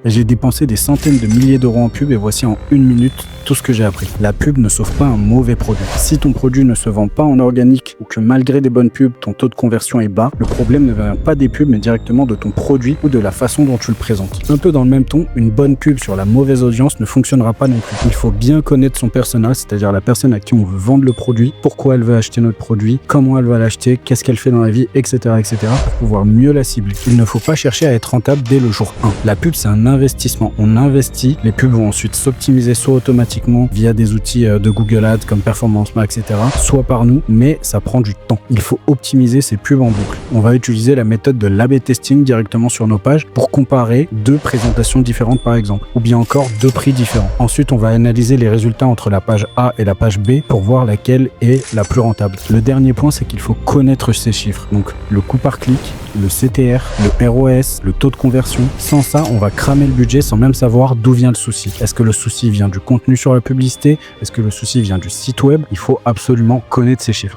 J'ai dépensé des centaines de milliers d'euros en pub et voici en 1 minute tout ce que j'ai appris. La pub ne sauve pas un mauvais produit. Si ton produit ne se vend pas en organique ou que malgré des bonnes pubs, ton taux de conversion est bas, le problème ne vient pas des pubs mais directement de ton produit ou de la façon dont tu le présentes. Un peu dans le même ton, une bonne pub sur la mauvaise audience ne fonctionnera pas non plus. Il faut bien connaître son persona, c'est-à-dire la personne à qui on veut vendre le produit, pourquoi elle veut acheter notre produit, comment elle va l'acheter, qu'est-ce qu'elle fait dans la vie, etc., etc. pour pouvoir mieux la cibler. Il ne faut pas chercher à être rentable dès le jour 1. La pub, c'est un investissement. On investit, les pubs vont ensuite s'optimiser soit automatiquement via des outils de Google Ads comme Performance Max, etc., soit par nous, mais ça prend du temps. Il faut optimiser ces pubs en boucle. On va utiliser la méthode de l'A/B testing directement sur nos pages pour comparer 2 présentations différentes par exemple, ou bien encore 2 prix différents. Ensuite, on va analyser les résultats entre la page A et la page B pour voir laquelle est la plus rentable. Le dernier point, c'est qu'il faut connaître ces chiffres. Donc, le coût par clic, le CTR, le ROS, le taux de conversion. Sans ça, on va cramer le budget sans même savoir d'où vient le souci. Est-ce que le souci vient du contenu sur la publicité? Est-ce que le souci vient du site web? Il faut absolument connaître ces chiffres.